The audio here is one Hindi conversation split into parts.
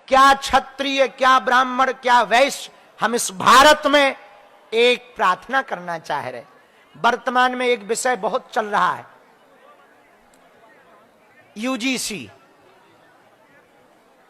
क्या क्षत्रिय, क्या ब्राह्मण, क्या वैश्य, हम इस भारत में एक प्रार्थना करना चाह रहे। वर्तमान में एक विषय बहुत चल रहा है, यूजीसी।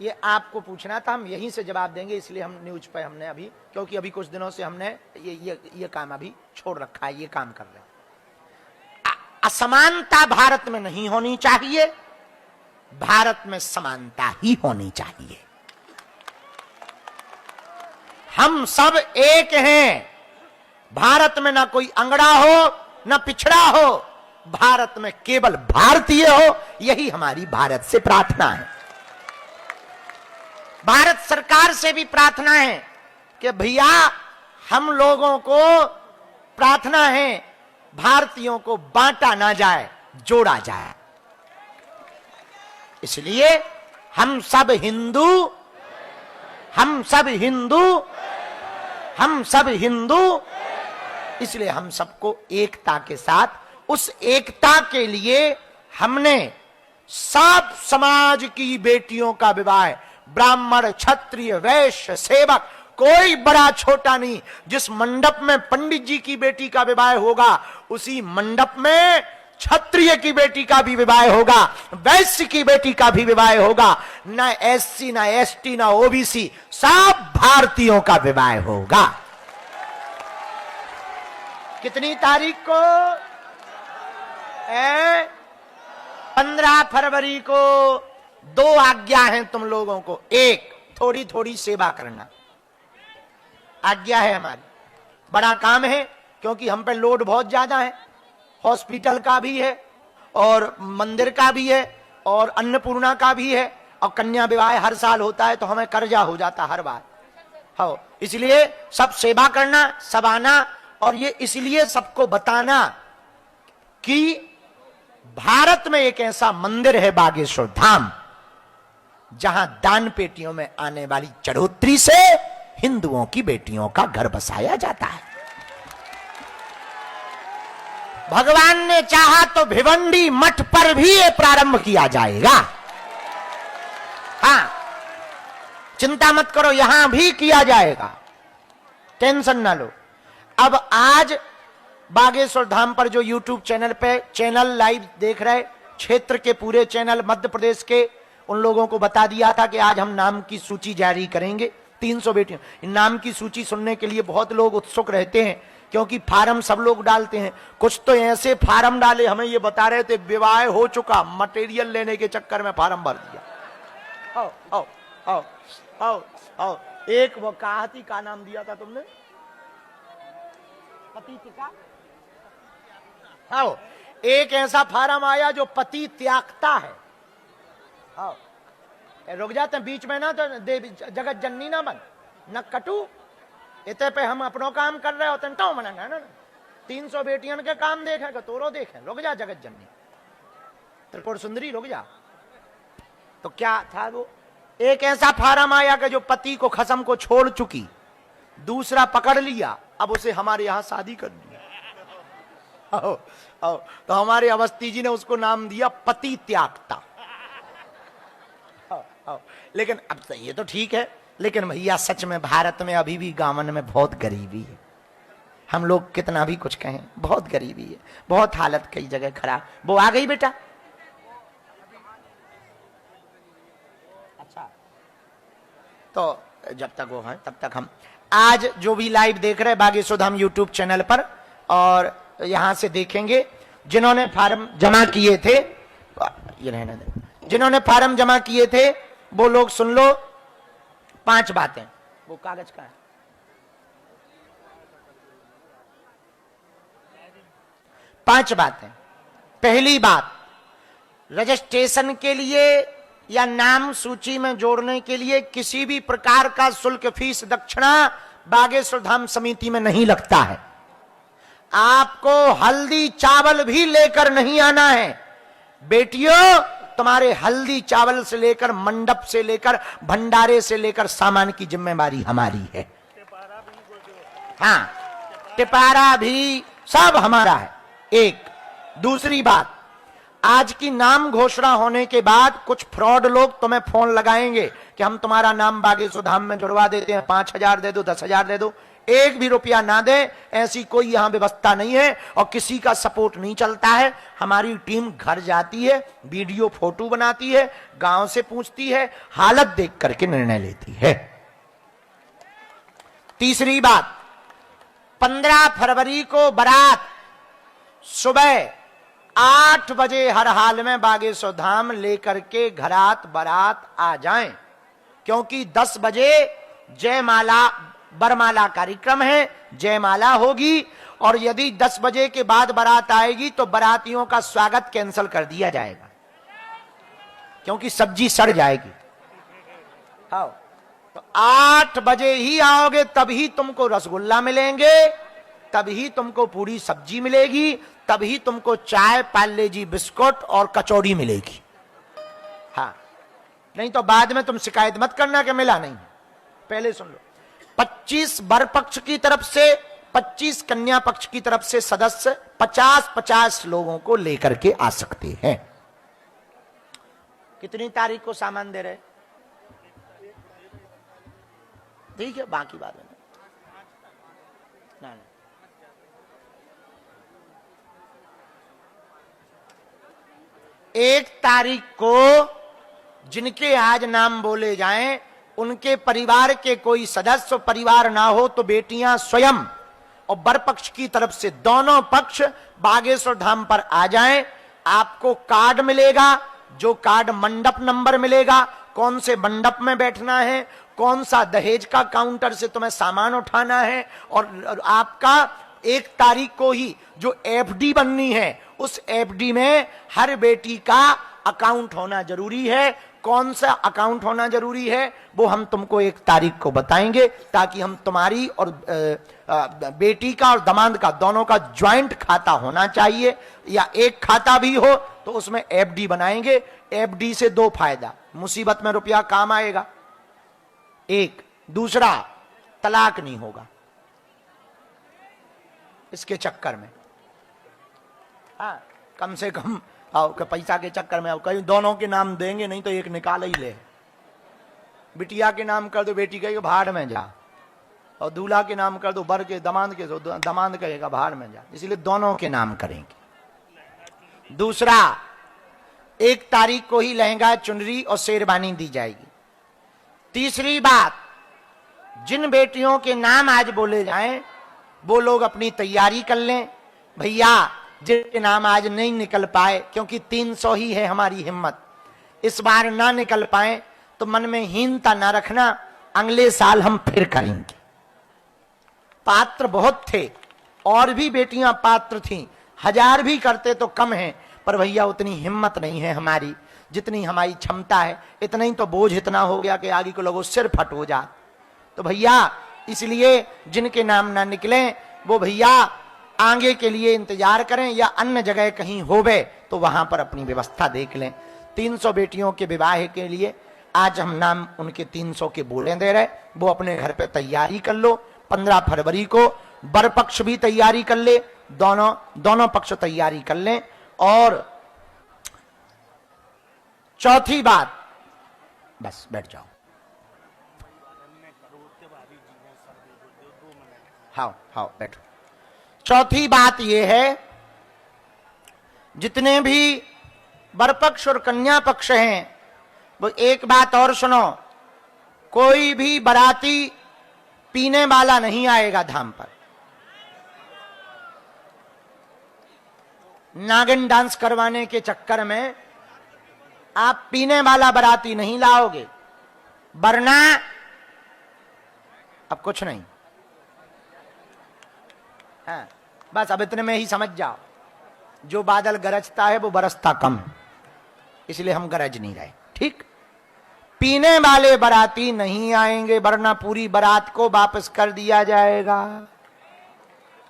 ये आपको पूछना था, हम यहीं से जवाब देंगे, इसलिए हम न्यूज पे हमने अभी, क्योंकि अभी कुछ दिनों से हमने ये काम अभी छोड़ रखा है, ये काम कर रहे हैं। असमानता भारत में नहीं होनी चाहिए, भारत में समानता ही होनी चाहिए। हम सब एक हैं, भारत में ना कोई अंगड़ा हो ना पिछड़ा हो, भारत में केवल भारतीय हो, यही हमारी भारत से प्रार्थना है। भारत सरकार से भी प्रार्थना है कि भैया हम लोगों को प्रार्थना है, भारतीयों को बांटा ना जाए, जोड़ा जाए। इसलिए हम सब हिंदू, हम सब हिंदू, हम सब हिंदू, इसलिए हम सबको एकता के साथ, उस एकता के लिए हमने सब समाज की बेटियों का विवाह, ब्राह्मण, क्षत्रिय, वैश्य, सेवक, कोई बड़ा छोटा नहीं, जिस मंडप में पंडित जी की बेटी का विवाह होगा उसी मंडप में क्षत्रिय की बेटी का भी विवाह होगा, वैश्य की बेटी का भी विवाह होगा। ना एससी, ना एसटी, ना ओबीसी, सब भारतीयों का विवाह होगा। कितनी तारीख को? 15 फरवरी को। 2 आज्ञा हैं तुम लोगों को। एक, थोड़ी थोड़ी सेवा करना, आज्ञा है हमारी। बड़ा काम है क्योंकि हम पे लोड बहुत ज्यादा है, हॉस्पिटल का भी है और मंदिर का भी है और अन्नपूर्णा का भी है, और कन्या विवाह हर साल होता है तो हमें कर्जा हो जाता हर बार। हो, इसलिए सब सेवा करना, सब आना, और ये इसलिए सबको बताना कि भारत में एक ऐसा मंदिर है बागेश्वर धाम, जहां दान पेटियों में आने वाली चढ़ोतरी से हिंदुओं की बेटियों का घर बसाया जाता है। भगवान ने चाहा तो भिवंडी मठ पर भी ये प्रारंभ किया जाएगा। हाँ, चिंता मत करो, यहां भी किया जाएगा, टेंशन ना लो। अब आज बागेश्वर धाम पर जो यूट्यूब चैनल पे चैनल लाइव देख रहे, क्षेत्र के पूरे चैनल, मध्य प्रदेश के, उन लोगों को बता दिया था कि आज हम नाम की सूची जारी करेंगे। 300 बेटियां, नाम की सूची सुनने के लिए बहुत लोग उत्सुक रहते हैं, क्योंकि फार्म सब लोग डालते हैं। कुछ तो ऐसे फार्म डाले, हमें ये बता रहे थे विवाह हो चुका, मटेरियल लेने के चक्कर में फार्म भर दिया। आओ आओ आओ आओ आओ। एक वो काहती का नाम दिया था तुमने, पति का। आओ, एक ऐसा फार्म आया जो पति त्यागता है। आओ, रुक जाते हैं बीच में ना, तो देवी जगत जननी ना बन, न कटू। इतने पे हम अपनों काम कर रहे होते हैं, तो मना ना 300 बेटियों के काम देखेगा, तोरो देखे। रुक जा जगत जननी, त्रिपुर सुंदरी, रुक जा। तो क्या था वो? एक ऐसा फार्म आया कि जो पति को खसम को छोड़ चुकी, दूसरा पकड़ लिया, अब उसे हमारे यहां शादी कर दिया। आओ, आओ, तो हमारे अवस्थी जी ने उसको नाम दिया पति त्यागता। आओ, आओ। लेकिन अब तो ये तो ठीक है, लेकिन भैया सच में भारत में अभी भी गांवन में बहुत गरीबी है। हम लोग कितना भी कुछ कहें, बहुत गरीबी है, बहुत हालत कई जगह खराब। वो आ गई बेटा? अच्छा, तो जब तक वो है तब तक हम आज जो भी लाइव देख रहे हैं बागेश्वर धाम यूट्यूब चैनल पर, और यहां से देखेंगे, जिन्होंने फार्म जमा किए थे, ये रहने दे, जिन्होंने फार्म जमा किए थे वो लोग सुन लो 5 बातें। वो कागज का है, 5 बातें। पहली बात, रजिस्ट्रेशन के लिए या नाम सूची में जोड़ने के लिए किसी भी प्रकार का शुल्क, फीस, दक्षिणा बागेश्वर धाम समिति में नहीं लगता है। आपको हल्दी चावल भी लेकर नहीं आना है। बेटियों, तुम्हारे हल्दी चावल से लेकर, मंडप से लेकर, भंडारे से लेकर सामान की जिम्मेवारी हमारी है। हाँ, टिपारा भी सब हमारा है। एक। दूसरी बात, आज की नाम घोषणा होने के बाद कुछ फ्रॉड लोग तुम्हें फोन लगाएंगे कि हम तुम्हारा नाम बागेश्वर धाम में जुड़वा देते हैं, 5,000 दे दो, 10,000 दे दो। एक भी रुपया ना दे, ऐसी कोई यहां व्यवस्था नहीं है और किसी का सपोर्ट नहीं चलता है। हमारी टीम घर जाती है, वीडियो फोटो बनाती है, गांव से पूछती है, हालत देख करके निर्णय लेती है। तीसरी बात, 15 फरवरी को बारात सुबह 8 बजे हर हाल में बागेश्वर धाम लेकर के घरात बारात आ जाएं, क्योंकि 10 बजे जयमाला बरमाला कार्यक्रम है, जयमाला होगी। और यदि 10 बजे के बाद बारात आएगी तो बारातियों का स्वागत कैंसिल कर दिया जाएगा, क्योंकि सब्जी सड़ जाएगी। हाँ, तो 8 बजे ही आओगे तभी तुमको रसगुल्ला मिलेंगे, तभी तुमको पूरी सब्जी मिलेगी, तभी तुमको चाय, पार्ले जी बिस्कुट और कचौड़ी मिलेगी। हाँ, नहीं तो बाद में तुम शिकायत मत करना कि मिला नहीं। पहले सुन लो, 25 वर पक्ष की तरफ से, 25 कन्या पक्ष की तरफ से सदस्य 50-50 लोगों को लेकर के आ सकते हैं। कितनी तारीख को सामान दे रहे? ठीक है, बाकी बात है ना। 1 तारीख को जिनके आज नाम बोले जाएं, उनके परिवार के कोई सदस्य परिवार ना हो तो बेटियां स्वयं और वर पक्ष की तरफ से दोनों पक्ष बागेश्वर धाम पर आ जाएं। आपको कार्ड मिलेगा, जो कार्ड मंडप नंबर मिलेगा, कौन से मंडप में बैठना है, कौन सा दहेज का काउंटर से तुम्हें सामान उठाना है, और आपका 1 तारीख को ही जो एफडी बननी है, उस एफडी में हर बेटी का अकाउंट होना जरूरी है। कौन सा अकाउंट होना जरूरी है वो हम तुमको 1 तारीख को बताएंगे, ताकि हम तुम्हारी और बेटी का और दामाद का दोनों का ज्वाइंट खाता होना चाहिए, या एक खाता भी हो तो उसमें एफडी बनाएंगे। एफडी से 2 फायदा, मुसीबत में रुपया काम आएगा, 1, दूसरा तलाक नहीं होगा इसके चक्कर में। हाँ, कम से कम पैसा के चक्कर में कहीं दोनों के नाम देंगे, नहीं तो एक निकाल ही ले। बिटिया के नाम कर दो, बेटी कहेगा भाड़ में जा, और दूल्हा के नाम कर दो, बर के दामाद के, दामाद कहेगा भाड़ में जा। इसलिए दोनों के नाम करेंगे। दूसरा, 1 तारीख को ही लहंगा, चुनरी और शेरवानी दी जाएगी। तीसरी बात, जिन बेटियों के नाम आज बोले जाएं वो लोग अपनी तैयारी कर लें। भैया जिनके नाम आज नहीं निकल पाए, क्योंकि 300 ही है हमारी हिम्मत, इस बार ना निकल पाए तो मन में हीनता ना रखना, अगले साल हम फिर करेंगे। पात्र बहुत थे, और भी बेटियां पात्र थीं, 1000 भी करते तो कम है, पर भैया उतनी हिम्मत नहीं है हमारी जितनी हमारी क्षमता है। इतना ही तो बोझ इतना हो गया कि आगे को लोगों सिर फट हो जा। तो भैया इसलिए जिनके नाम ना निकले वो भैया आगे के लिए इंतजार करें, या अन्य जगह कहीं होवे तो वहां पर अपनी व्यवस्था देख लें। 300 बेटियों के विवाह के लिए आज हम नाम उनके 300 के बोले दे रहे, वो अपने घर पे तैयारी कर लो। 15 फरवरी को वर पक्ष भी तैयारी कर ले, दोनों पक्ष तैयारी कर लें। और चौथी बात, बस बैठ जाओ, हाँ बैठो। चौथी बात यह है, जितने भी वर पक्ष और कन्या पक्ष हैं वो एक बात और सुनो, कोई भी बाराती पीने वाला नहीं आएगा धाम पर। नागिन डांस करवाने के चक्कर में आप पीने वाला बाराती नहीं लाओगे, वरना अब कुछ नहीं। हाँ, बस अब इतने में ही समझ जाओ, जो बादल गरजता है वो बरसता कम, इसलिए हम गरज नहीं रहे। ठीक, पीने वाले बाराती नहीं आएंगे, वरना पूरी बारात को वापस कर दिया जाएगा।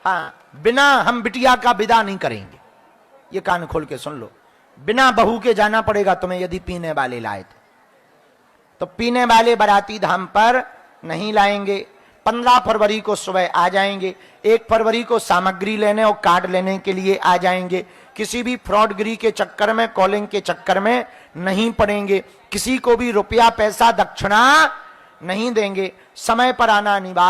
हाँ, बिना हम बिटिया का विदा नहीं करेंगे, ये कान खोल के सुन लो। बिना बहू के जाना पड़ेगा तुम्हें यदि पीने वाले लाए थे, तो पीने वाले बाराती धाम पर नहीं लाएंगे। 15 फरवरी को सुबह आ जाएंगे, 1 फरवरी को सामग्री लेने और कार्ड लेने के लिए आ जाएंगे। किसी भी फ्रॉडगिरी के चक्कर में, कॉलिंग के चक्कर में नहीं पड़ेंगे, किसी को भी रुपया पैसा दक्षिणा नहीं देंगे, समय पर आना अनिवार्य।